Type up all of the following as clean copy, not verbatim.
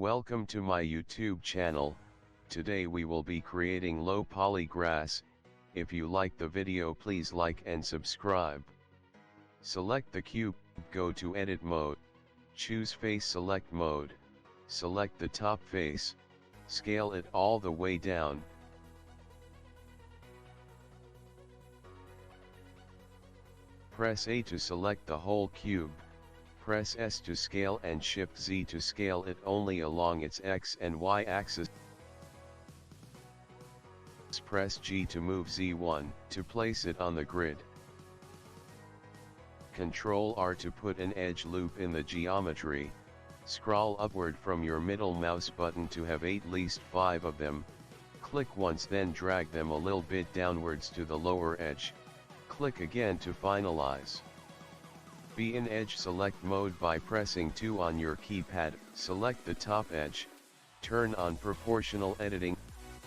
Welcome to my YouTube channel. Today we will be creating low poly grass. If you like the video, please like and subscribe. Select the cube, go to edit mode, choose face select mode, select the top face, scale it all the way down. Press A to select the whole cube. Press S to scale and Shift Z to scale it only along its X and Y axis. Press G to move Z1 to place it on the grid. Ctrl R to put an edge loop in the geometry. Scroll upward from your middle mouse button to have at least 5 of them. Click once, then drag them a little bit downwards to the lower edge. Click again to finalize. Be in edge select mode by pressing 2 on your keypad, select the top edge, turn on proportional editing.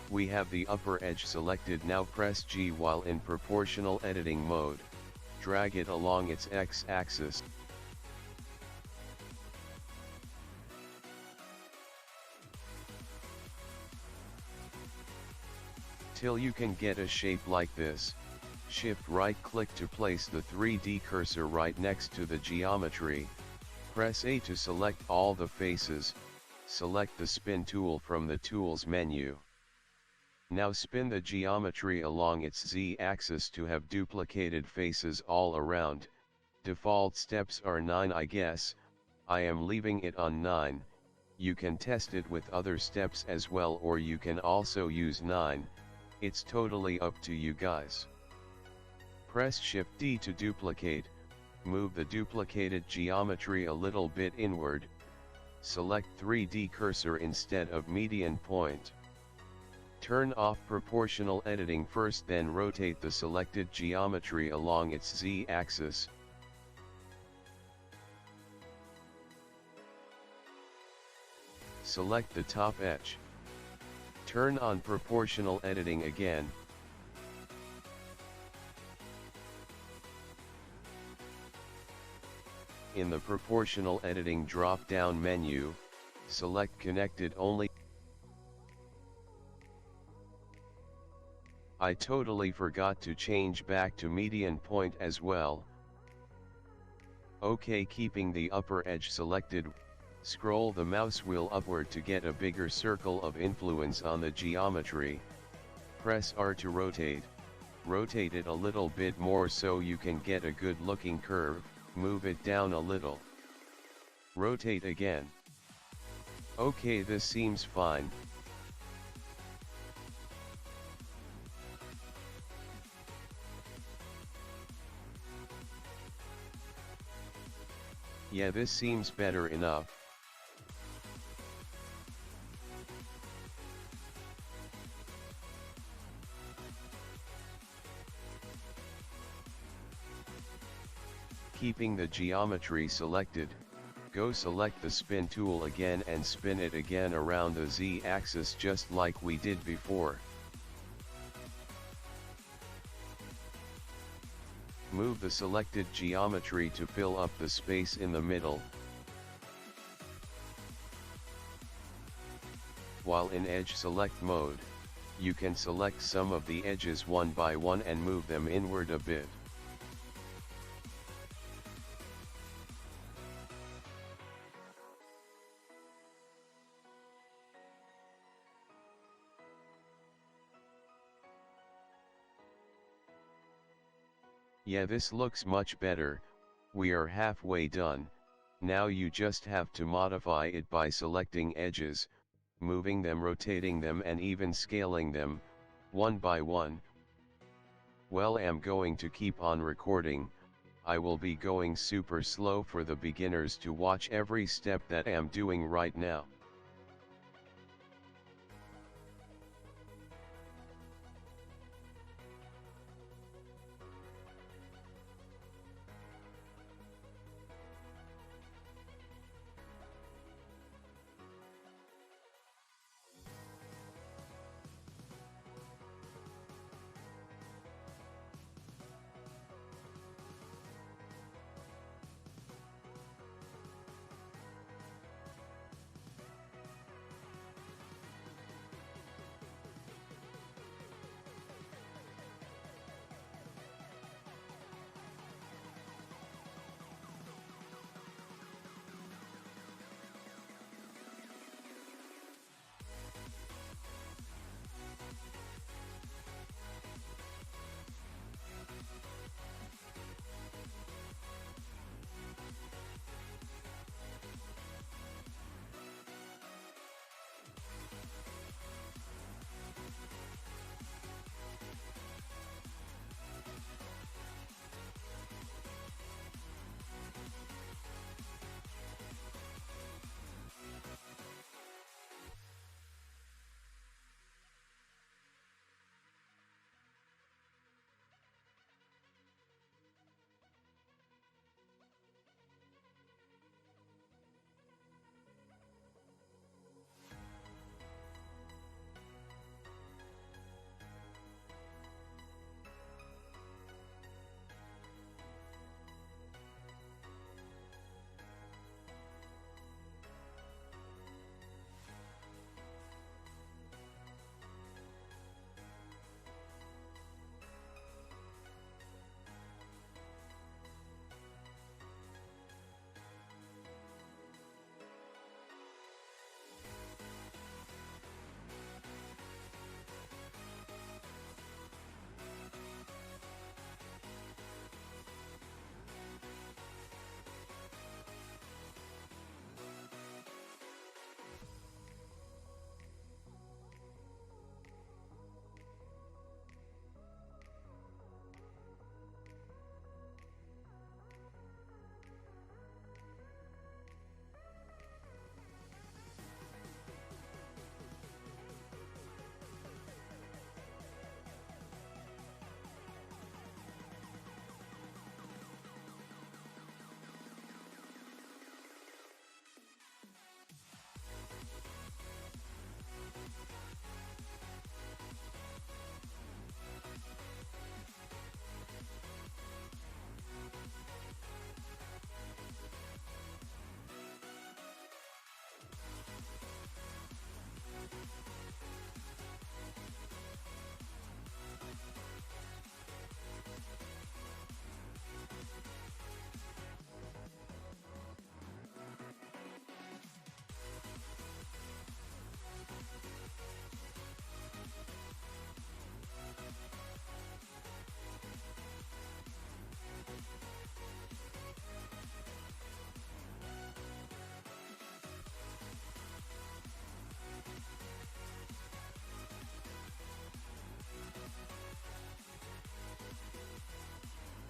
We have the upper edge selected, now press G while in proportional editing mode, drag it along its X-axis. Till you can get a shape like this. Shift right click to place the 3D cursor right next to the geometry. Press A to select all the faces. Select the spin tool from the tools menu. Now spin the geometry along its Z-axis to have duplicated faces all around. Default steps are 9, I guess. I am leaving it on 9. You can test it with other steps as well, or you can also use 9. It's totally up to you guys. Press Shift D to duplicate, move the duplicated geometry a little bit inward. Select 3D cursor instead of median point. Turn off proportional editing first, then rotate the selected geometry along its Z-axis. Select the top edge. Turn on proportional editing again. In the proportional editing drop-down menu, select connected only. I totally forgot to change back to median point as well. OK, keeping the upper edge selected, scroll the mouse wheel upward to get a bigger circle of influence on the geometry. Press R to rotate. Rotate it a little bit more so you can get a good looking curve. Move it down a little. Rotate again. Okay, this seems fine. Yeah, this seems better enough. Keeping the geometry selected, go select the spin tool again and spin it again around the Z-axis just like we did before. Move the selected geometry to fill up the space in the middle. While in edge select mode, you can select some of the edges one by one and move them inward a bit. Yeah, this looks much better. We are halfway done. Now you just have to modify it by selecting edges, moving them, rotating them and even scaling them, one by one. Well, I'm going to keep on recording. I will be going super slow for the beginners to watch every step that I'm doing right now.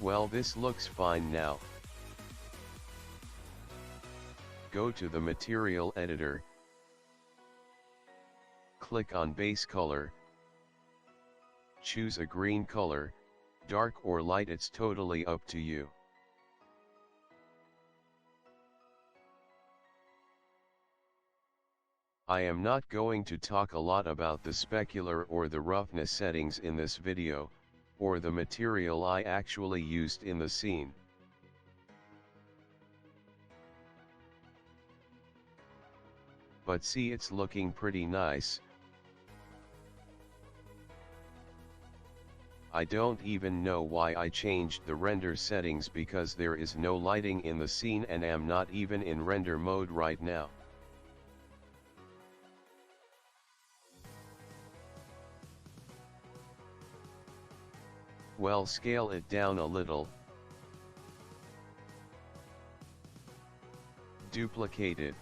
Well, this looks fine now. Go to the material editor. Click on base color. Choose a green color, dark or light, it's totally up to you. I am not going to talk a lot about the specular or the roughness settings in this video, or the material I actually used in the scene. But see, it's looking pretty nice. I don't even know why I changed the render settings, because there is no lighting in the scene and am not even in render mode right now. Well, scale it down a little. Duplicate it.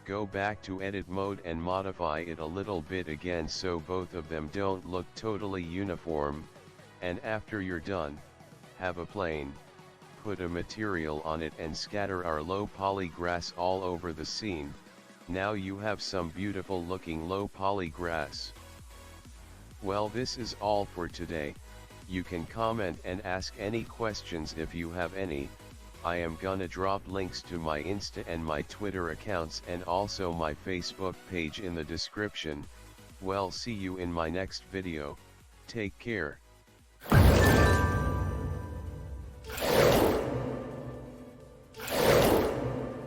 Go back to edit mode and modify it a little bit again so both of them don't look totally uniform, and after you're done, have a plane, put a material on it and scatter our low poly grass all over the scene. Now you have some beautiful looking low poly grass. Well, this is all for today. You can comment and ask any questions if you have any. I am gonna drop links to my Insta and my Twitter accounts and also my Facebook page in the description. Well, see you in my next video. Take care.